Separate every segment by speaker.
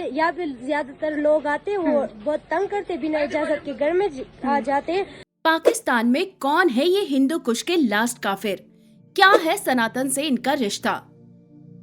Speaker 1: यहाँ पे ज्यादातर लोग आते हैं, वो बहुत तंग करते, बिना इजाजत के घर में आ जाते हैं।
Speaker 2: पाकिस्तान में कौन है ये हिंदू कुश के लास्ट काफिर? क्या है सनातन से इनका रिश्ता?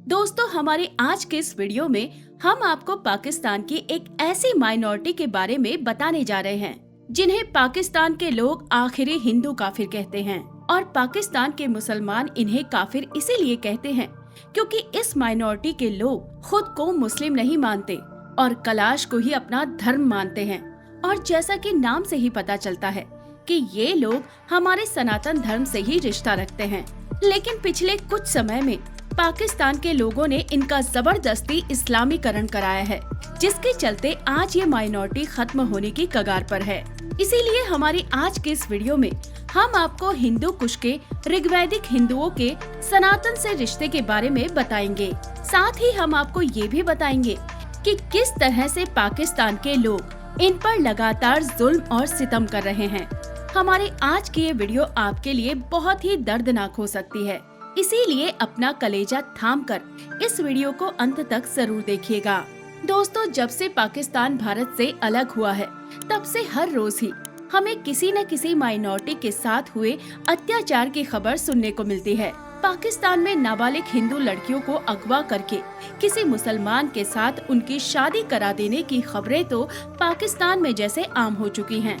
Speaker 2: दोस्तों, हमारे आज के इस वीडियो में हम आपको पाकिस्तान की एक ऐसी माइनॉरिटी के बारे में बताने जा रहे हैं जिन्हें पाकिस्तान के लोग आखिरी हिंदू काफिर कहते हैं। और पाकिस्तान के मुसलमान इन्हें काफिर इसीलिए कहते हैं क्योंकि इस माइनॉरिटी के लोग खुद को मुस्लिम नहीं मानते और कलाश को ही अपना धर्म मानते हैं। और जैसा कि नाम से ही पता चलता है कि ये लोग हमारे सनातन धर्म से ही रिश्ता रखते हैं। लेकिन पिछले कुछ समय में पाकिस्तान के लोगों ने इनका जबरदस्ती इस्लामीकरण कराया है, जिसके चलते आज ये माइनॉरिटी खत्म होने की कगार पर है। इसीलिए हमारी आज के इस वीडियो में हम आपको हिंदू कुश के ऋग्वैदिक हिंदुओं के सनातन से रिश्ते के बारे में बताएंगे। साथ ही हम आपको ये भी बताएंगे कि किस तरह से पाकिस्तान के लोग इन पर लगातार जुल्म और सितम कर रहे हैं। हमारे आज की ये वीडियो आपके लिए बहुत ही दर्दनाक हो सकती है, इसीलिए अपना कलेजा थामकर इस वीडियो को अंत तक जरूर देखिएगा। दोस्तों, जब से पाकिस्तान भारत से अलग हुआ है, तब से हर रोज ही हमें किसी न किसी माइनॉरिटी के साथ हुए अत्याचार की खबर सुनने को मिलती है। पाकिस्तान में नाबालिग हिंदू लड़कियों को अगवा करके किसी मुसलमान के साथ उनकी शादी करा देने की खबरें तो पाकिस्तान में जैसे आम हो चुकी हैं।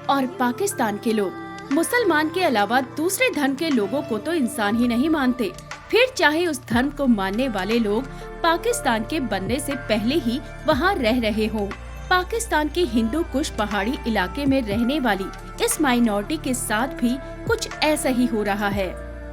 Speaker 2: और पाकिस्तान के लोग मुसलमान के अलावा दूसरे धर्म के लोगों को तो इंसान ही नहीं मानते, फिर चाहे उस धर्म को मानने वाले लोग पाकिस्तान के बनने से पहले ही वहाँ रह रहे हों। पाकिस्तान के हिंदू कुश पहाड़ी इलाके में रहने वाली इस माइनॉरिटी के साथ भी कुछ ऐसा ही हो रहा है।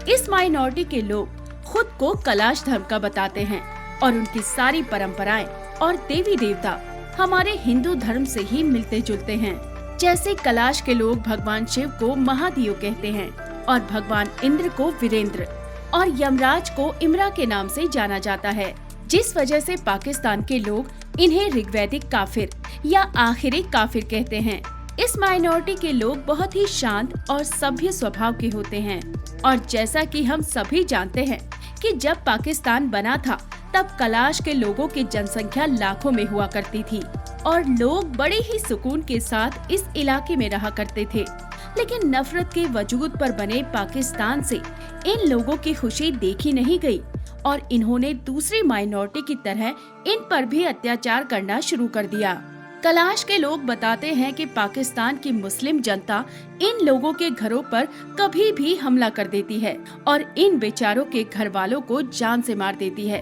Speaker 2: इस माइनॉरिटी के लोग खुद को कलाश धर्म का बताते हैं और उनकी सारी परंपराएं और देवी देवता हमारे हिंदू धर्म से ही मिलते जुलते हैं। जैसे कलाश के लोग भगवान शिव को महादेव कहते हैं और भगवान इंद्र को वीरेंद्र और यमराज को इमरा के नाम से जाना जाता है, जिस वजह से पाकिस्तान के लोग इन्हें ऋग्वैदिक काफिर या आखिरी काफिर कहते हैं। इस माइनॉरिटी के लोग बहुत ही शांत और सभ्य स्वभाव के होते हैं। और जैसा कि हम सभी जानते हैं कि जब पाकिस्तान बना था, तब कलाश के लोगों की जनसंख्या लाखों में हुआ करती थी और लोग बड़े ही सुकून के साथ इस इलाके में रहा करते थे। लेकिन नफरत के वजूद पर बने पाकिस्तान से इन लोगों की खुशी देखी नहीं गई और इन्होंने दूसरी माइनॉरिटी की तरह इन पर भी अत्याचार करना शुरू कर दिया। कलाश के लोग बताते हैं कि पाकिस्तान की मुस्लिम जनता इन लोगों के घरों पर कभी भी हमला कर देती है और इन बेचारों के घर वालों को जान से मार देती है।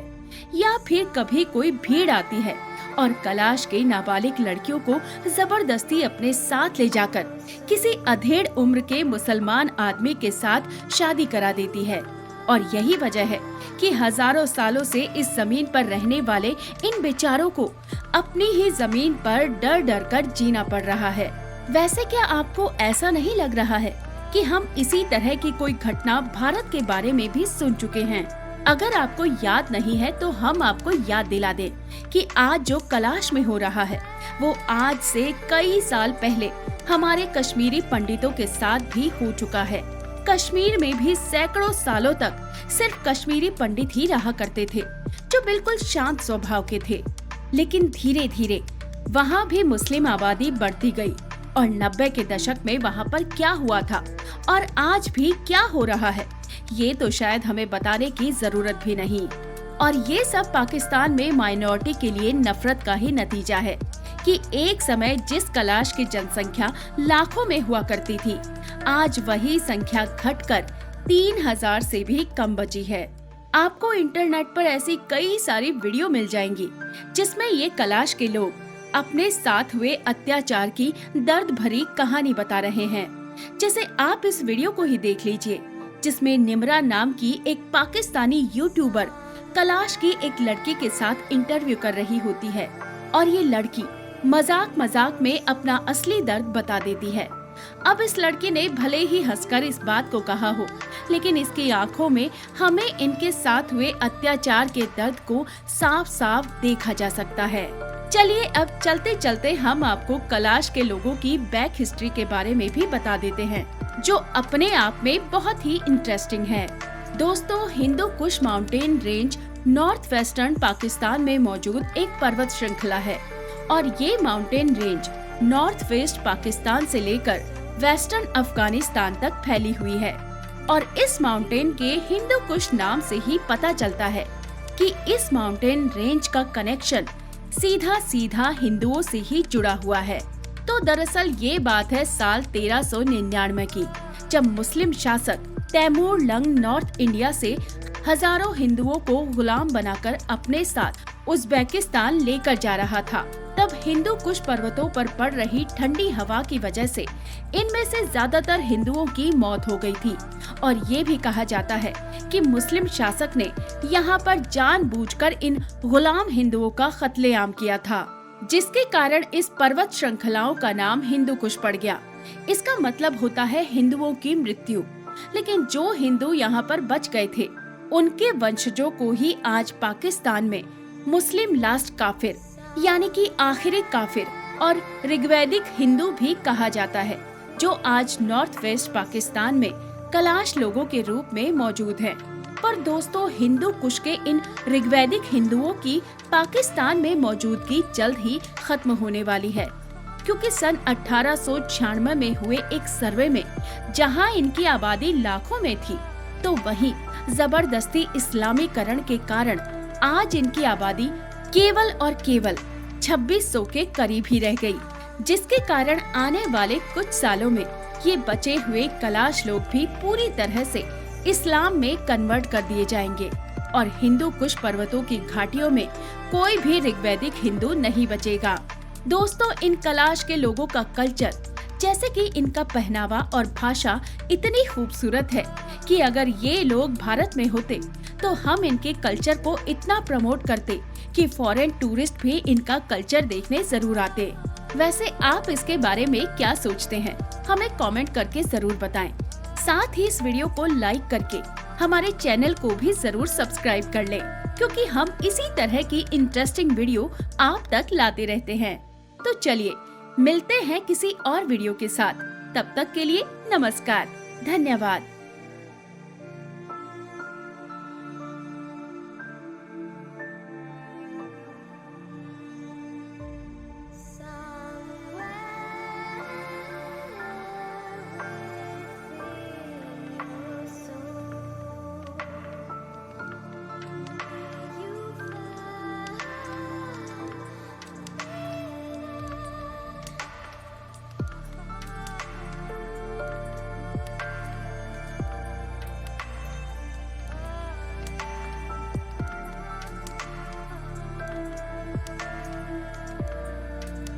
Speaker 2: या फिर कभी कोई भीड़ आती है और कलाश के नाबालिग लड़कियों को जबरदस्ती अपने साथ ले जाकर किसी अधेड़ उम्र के मुसलमान आदमी के साथ शादी करा देती है। और यही वजह है कि हजारों सालों से इस जमीन पर रहने वाले इन बेचारों को अपनी ही जमीन पर डर डर कर जीना पड़ रहा है। वैसे क्या आपको ऐसा नहीं लग रहा है कि हम इसी तरह की कोई घटना भारत के बारे में भी सुन चुके हैं? अगर आपको याद नहीं है तो हम आपको याद दिला दें कि आज जो कलाश में हो रहा है वो आज से कई साल पहले हमारे कश्मीरी पंडितों के साथ भी हो चुका है। कश्मीर में भी सैकड़ों सालों तक सिर्फ कश्मीरी पंडित ही रहा करते थे, जो बिल्कुल शांत स्वभाव के थे। लेकिन धीरे धीरे वहाँ भी मुस्लिम आबादी बढ़ती गई और 90 के दशक में वहाँ पर क्या हुआ था और आज भी क्या हो रहा है, ये तो शायद हमें बताने की जरूरत भी नहीं। और ये सब पाकिस्तान में माइनॉरिटी के लिए नफरत का ही नतीजा है कि एक समय जिस कलाश की जनसंख्या लाखों में हुआ करती थी, आज वही संख्या घटकर 3000 से भी कम बची है। आपको इंटरनेट पर ऐसी कई सारी वीडियो मिल जाएंगी जिसमें ये कलाश के लोग अपने साथ हुए अत्याचार की दर्द भरी कहानी बता रहे हैं। जैसे आप इस वीडियो को ही देख लीजिए, जिसमें निमरा नाम की एक पाकिस्तानी यूट्यूबर कलाश की एक लड़की के साथ इंटरव्यू कर रही होती है और ये लड़की मजाक मजाक में अपना असली दर्द बता देती है। अब इस लड़की ने भले ही हंसकर इस बात को कहा हो, लेकिन इसकी आंखों में हमें इनके साथ हुए अत्याचार के दर्द को साफ साफ देखा जा सकता है। चलिए अब चलते चलते हम आपको कलाश के लोगों की बैक हिस्ट्री के बारे में भी बता देते हैं, जो अपने आप में बहुत ही इंटरेस्टिंग है। दोस्तों, Hindu Kush mountain range north western Pakistan में मौजूद एक पर्वत श्रृंखला है और ये mountain range north west Pakistan से लेकर वेस्टर्न अफगानिस्तान तक फैली हुई है और इस माउंटेन के हिंदू कुश नाम से ही पता चलता है कि इस माउंटेन रेंज का कनेक्शन सीधा हिंदुओं से ही जुड़ा हुआ है। तो दरअसल ये बात है साल 1399 की, जब मुस्लिम शासक तैमूर लंग नॉर्थ इंडिया से हजारों हिंदुओं को गुलाम बनाकर अपने साथ उज़्बेकिस्तान लेकर जा रहा था। तब हिंदू कुश पर्वतों पर पड़ रही ठंडी हवा की वजह से इनमें से ज्यादातर हिंदुओं की मौत हो गई थी और ये भी कहा जाता है कि मुस्लिम शासक ने यहाँ पर जानबूझकर इन गुलाम हिंदुओं का कत्लेआम किया था, जिसके कारण इस पर्वत श्रृंखलाओं का नाम हिंदू कुश पड़ गया। इसका मतलब होता है हिंदुओं की मृत्यु। लेकिन जो हिंदू यहाँ पर बच गए थे उनके वंशजों को ही आज पाकिस्तान में मुस्लिम लास्ट काफिर यानी कि आखिरी काफिर और ऋग्वैदिक हिंदू भी कहा जाता है, जो आज नॉर्थ वेस्ट पाकिस्तान में कलाश लोगों के रूप में मौजूद हैं। पर दोस्तों, हिंदू कुश के इन ऋग्वैदिक हिंदुओं की पाकिस्तान में मौजूदगी जल्द ही खत्म होने वाली है, क्योंकि सन 1896 में हुए एक सर्वे में जहां इनकी आबादी लाखों में थी, तो वहीं जबरदस्ती इस्लामीकरण के कारण आज इनकी आबादी केवल और केवल 2600 के करीब ही रह गई, जिसके कारण आने वाले कुछ सालों में ये बचे हुए कलाश लोग भी पूरी तरह से इस्लाम में कन्वर्ट कर दिए जाएंगे और हिंदू कुश पर्वतों की घाटियों में कोई भी ऋग्वैदिक हिंदू नहीं बचेगा। दोस्तों, इन कलाश के लोगों का कल्चर, जैसे कि इनका पहनावा और भाषा इतनी खूबसूरत है कि अगर ये लोग भारत में होते तो हम इनके कल्चर को इतना प्रमोट करते कि फॉरेन टूरिस्ट भी इनका कल्चर देखने जरूर आते। वैसे आप इसके बारे में क्या सोचते हैं, हमें कमेंट करके जरूर बताएं। साथ ही इस वीडियो को लाइक करके हमारे चैनल को भी जरूर सब्सक्राइब कर लें, क्योंकि हम इसी तरह की इंटरेस्टिंग वीडियो आप तक लाते रहते हैं। तो चलिए मिलते हैं किसी और वीडियो के साथ, तब तक के लिए नमस्कार, धन्यवाद।